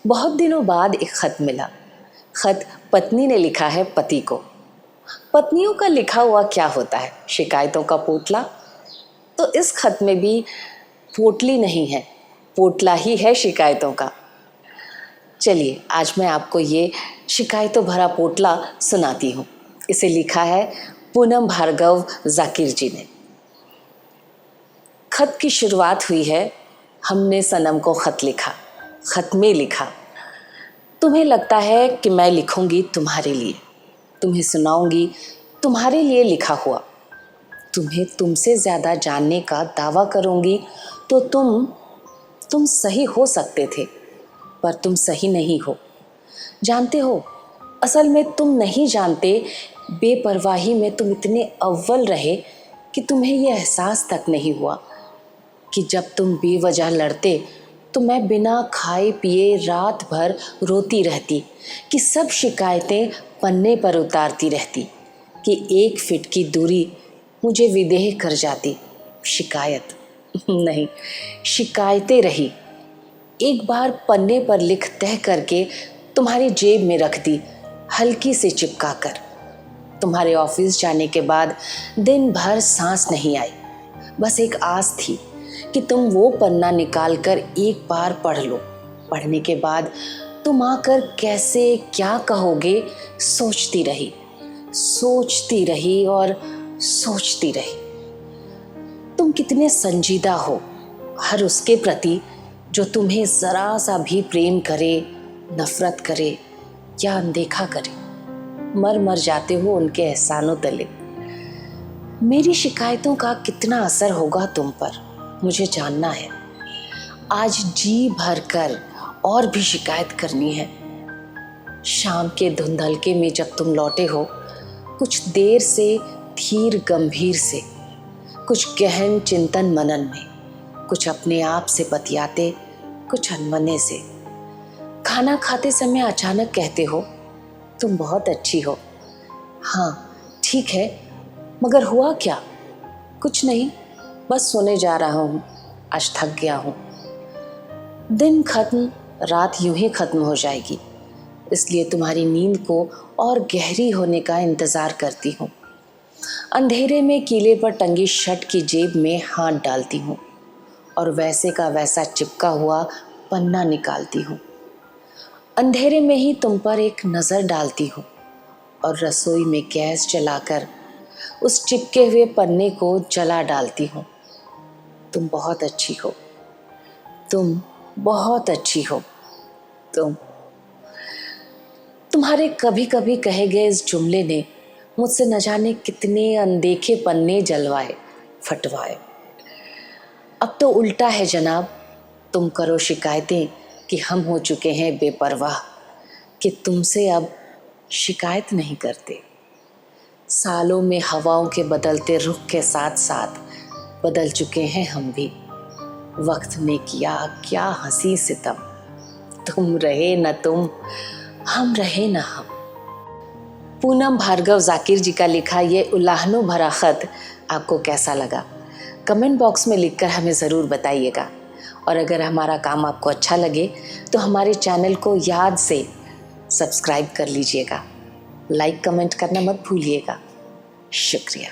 बहुत दिनों बाद एक खत मिला। खत पत्नी ने लिखा है पति को। पत्नियों का लिखा हुआ क्या होता है? शिकायतों का पोटला। तो इस खत में भी पोटली नहीं है, पोटला ही है शिकायतों का। चलिए आज मैं आपको ये शिकायतों भरा पोटला सुनाती हूँ। इसे लिखा है पूनम भार्गव जाकिर जी ने। खत की शुरुआत हुई है, हमने सनम को खत लिखा। खत में लिखा, तुम्हें लगता है कि मैं लिखूंगी तुम्हारे लिए, तुम्हें सुनाऊंगी तुम्हारे लिए लिखा हुआ, तुम्हें तुमसे ज़्यादा जानने का दावा करूंगी तो तुम सही हो सकते थे, पर तुम सही नहीं हो। जानते हो, असल में तुम नहीं जानते, बेपरवाही में तुम इतने अव्वल रहे कि तुम्हें यह एहसास तक नहीं हुआ कि जब तुम बेवजह लड़ते तो मैं बिना खाए पिए रात भर रोती रहती, कि सब शिकायतें पन्ने पर उतारती रहती, कि 1 फीट की दूरी मुझे विदेह कर जाती। शिकायत नहीं, शिकायतें रही। एक बार पन्ने पर लिख तह करके तुम्हारी जेब में रख दी, हल्की से चिपका कर। तुम्हारे ऑफिस जाने के बाद दिन भर सांस नहीं आई। बस एक आस थी कि तुम वो पन्ना निकाल कर एक बार पढ़ लो। पढ़ने के बाद तुम आकर कैसे क्या कहोगे सोचती रही और सोचती रही। तुम कितने संजीदा हो हर उसके प्रति जो तुम्हें ज़रा सा भी प्रेम करे, नफरत करे या अनदेखा करे। मर मर जाते हो उनके एहसानों तले। मेरी शिकायतों का कितना असर होगा तुम पर, मुझे जानना है। आज जी भर कर और भी शिकायत करनी है। शाम के धुंधलके में जब तुम लौटे हो, कुछ देर से धीर गंभीर से, कुछ गहन चिंतन मनन में, कुछ अपने आप से बतियाते, कुछ अनमने से। खाना खाते समय अचानक कहते हो, तुम बहुत अच्छी हो। हाँ ठीक है, मगर हुआ क्या? कुछ नहीं, बस सोने जा रहा हूँ, आज थक गया हूँ। दिन खत्म, रात यूं ही खत्म हो जाएगी, इसलिए तुम्हारी नींद को और गहरी होने का इंतज़ार करती हूँ। अंधेरे में कीले पर टंगी शर्ट की जेब में हाथ डालती हूँ और वैसे का वैसा चिपका हुआ पन्ना निकालती हूँ। अंधेरे में ही तुम पर एक नज़र डालती हूँ और रसोई में गैस जलाकर उस चिपके हुए पन्ने को जला डालती हूँ। तुम बहुत अच्छी हो, तुम बहुत अच्छी हो। तुम्हारे कभी कभी कहे गए इस जुमले ने मुझसे न जाने कितने अनदेखे पन्ने जलवाए, फटवाए। अब तो उल्टा है जनाब, तुम करो शिकायतें कि हम हो चुके हैं बेपरवाह, कि तुमसे अब शिकायत नहीं करते। सालों में हवाओं के बदलते रुख के साथ साथ बदल चुके हैं हम भी। वक्त ने किया क्या हंसी सितम, तुम रहे न तुम, हम रहे न हम। पूनम भार्गव जाकिर जी का लिखा ये उलाहनों भरा खत आपको कैसा लगा? कमेंट बॉक्स में लिखकर हमें ज़रूर बताइएगा। और अगर हमारा काम आपको अच्छा लगे तो हमारे चैनल को याद से सब्सक्राइब कर लीजिएगा। लाइक कमेंट करना मत भूलिएगा। शुक्रिया।